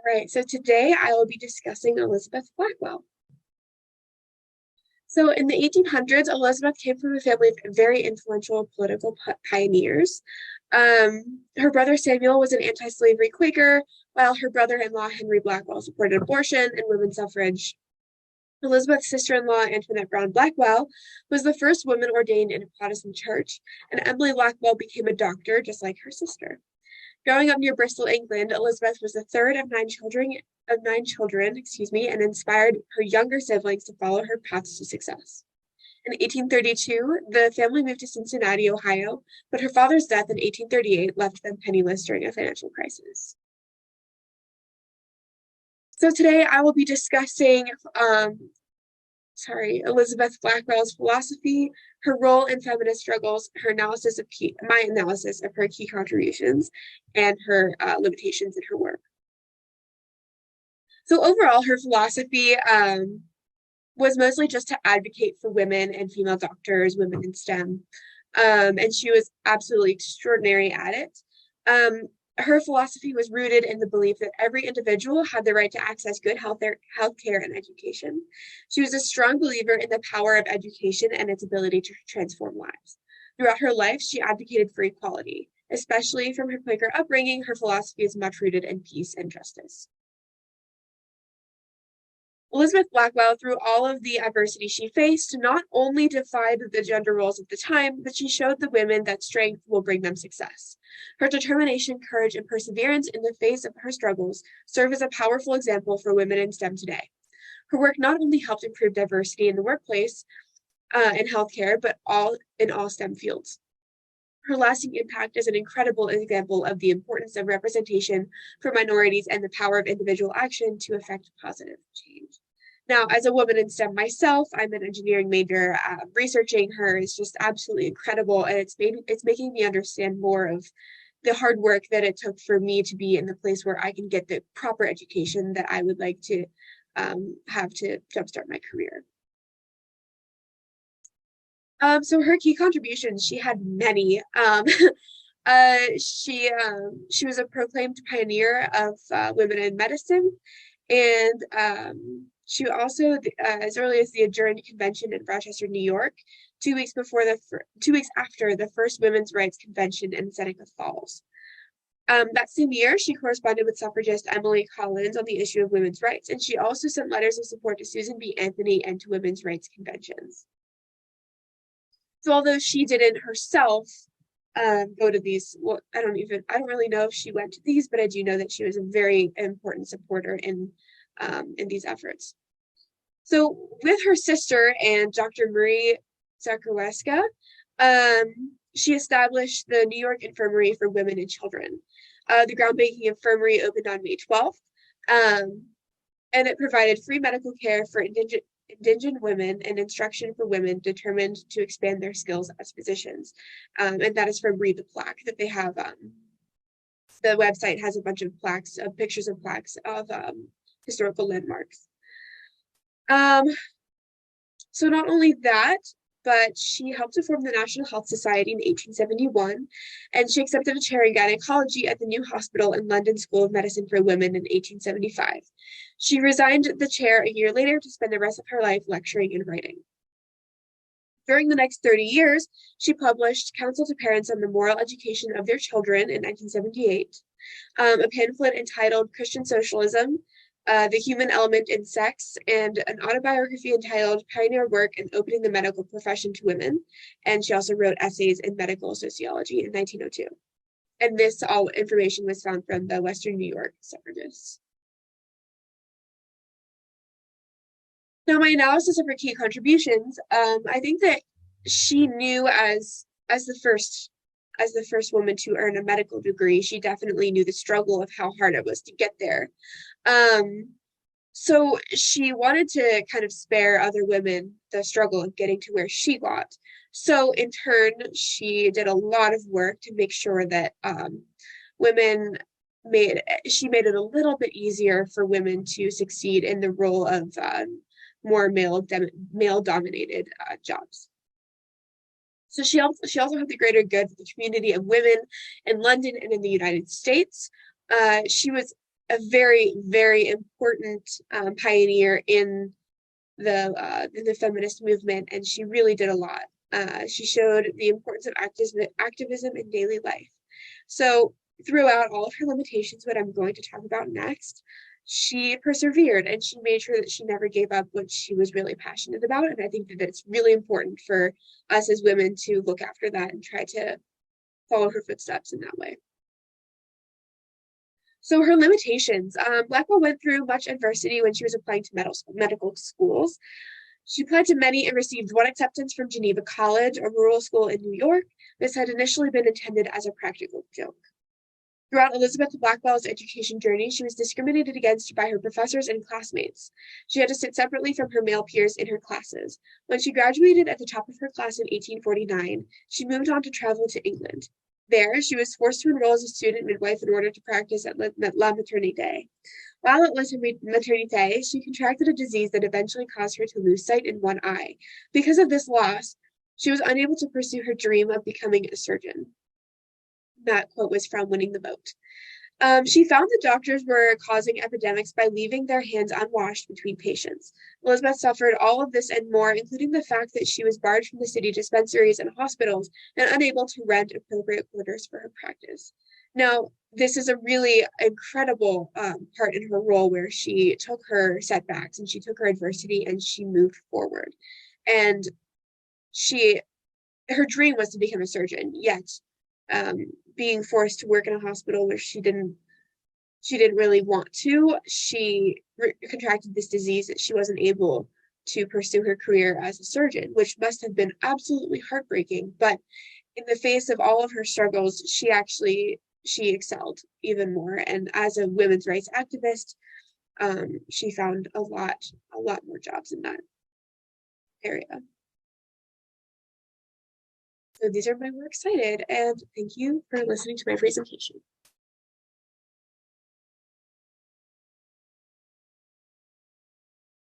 All right, so today I will be discussing Elizabeth Blackwell. So in the 1800s, Elizabeth came from a family of very influential political pioneers. Her brother Samuel was an anti-slavery Quaker, while her brother-in-law Henry Blackwell supported abortion and women's suffrage. Elizabeth's sister-in-law, Antoinette Brown Blackwell, was the first woman ordained in a Protestant church, and Emily Blackwell became a doctor just like her sister. Growing up near Bristol, England, Elizabeth was the third of nine children, and inspired her younger siblings to follow her paths to success. In 1832, the family moved to Cincinnati, Ohio, but her father's death in 1838 left them penniless during a financial crisis. So today I will be discussing Elizabeth Blackwell's philosophy, her role in feminist struggles, my analysis of her key contributions, and her limitations in her work. So overall, her philosophy was mostly just to advocate for women and female doctors, women in STEM, and she was absolutely extraordinary at it. Her philosophy was rooted in the belief that every individual had the right to access good healthcare and education. She was a strong believer in the power of education and its ability to transform lives. Throughout her life, she advocated for equality. Especially from her Quaker upbringing, her philosophy is much rooted in peace and justice. Elizabeth Blackwell, through all of the adversity she faced, not only defied the gender roles of the time, but she showed the women that strength will bring them success. Her determination, courage, and perseverance in the face of her struggles serve as a powerful example for women in STEM today. Her work not only helped improve diversity in the workplace and healthcare, but in all STEM fields. Her lasting impact is an incredible example of the importance of representation for minorities and the power of individual action to effect positive change. Now, as a woman in STEM myself, I'm an engineering major. Researching her is just absolutely incredible, and it's making me understand more of the hard work that it took for me to be in the place where I can get the proper education that I would like to have to jumpstart my career. So her key contributions, she had many. She was a proclaimed pioneer of women in medicine, and she also, as early as the adjourned convention in Rochester, New York, 2 weeks after the first women's rights convention in Seneca Falls. That same year, she corresponded with suffragist Emily Collins on the issue of women's rights, and she also sent letters of support to Susan B. Anthony and to women's rights conventions. So although she didn't herself go to these, well, I don't really know if she went to these, but I do know that she was a very important supporter in these efforts. So with her sister and Dr. Marie Zakrzewska, she established the New York Infirmary for Women and Children. The groundbreaking infirmary opened on May 12th, and it provided free medical care for indigent women and instruction for women determined to expand their skills as physicians. And that is from Read the Plaque that they have. The website has a bunch of plaques, pictures of plaques of historical landmarks. So not only that, but she helped to form the National Health Society in 1871, and she accepted a chair in gynecology at the New Hospital and London School of Medicine for Women in 1875. She resigned the chair a year later to spend the rest of her life lecturing and writing. During the next 30 years, she published Counsel to Parents on the Moral Education of Their Children in 1978, a pamphlet entitled Christian Socialism, The Human Element in Sex, and an autobiography entitled Pioneer Work in Opening the Medical Profession to Women. And she also wrote essays in medical sociology in 1902. And this all information was found from the Western New York Suffragists. Now, my analysis of her key contributions, I think that she knew as the first woman to earn a medical degree, she definitely knew the struggle of how hard it was to get there. So she wanted to kind of spare other women the struggle of getting to where she got. So in turn, she did a lot of work to make sure that she made it a little bit easier for women to succeed in the role of more male-dominated jobs. So she also had the greater good for the community of women in London and in the United States. She was a very, very important pioneer in the feminist movement, and she really did a lot. She showed the importance of activism in daily life. So throughout all of her limitations, what I'm going to talk about next, she persevered and she made sure that she never gave up what she was really passionate about. And I think that it's really important for us as women to look after that and try to follow her footsteps in that way. So her limitations, Blackwell went through much adversity when she was applying to medical schools. She applied to many and received one acceptance from Geneva College, a rural school in New York. This had initially been intended as a practical joke. Throughout Elizabeth Blackwell's education journey, she was discriminated against by her professors and classmates. She had to sit separately from her male peers in her classes. When she graduated at the top of her class in 1849, she moved on to travel to England. There, she was forced to enroll as a student midwife in order to practice at La Maternité. While at La Maternité, she contracted a disease that eventually caused her to lose sight in one eye. Because of this loss, she was unable to pursue her dream of becoming a surgeon. That quote was from Winning the Vote. She found that doctors were causing epidemics by leaving their hands unwashed between patients. Elizabeth suffered all of this and more, including the fact that she was barred from the city dispensaries and hospitals and unable to rent appropriate quarters for her practice. Now, this is a really incredible part in her role where she took her setbacks and she took her adversity and she moved forward. And her dream was to become a surgeon, yet being forced to work in a hospital where she didn't really want to, she contracted this disease that she wasn't able to pursue her career as a surgeon, which must have been absolutely heartbreaking. But in the face of all of her struggles, she excelled even more. And as a women's rights activist, she found a lot more jobs in that area. So these are my works cited, and thank you for listening to my presentation.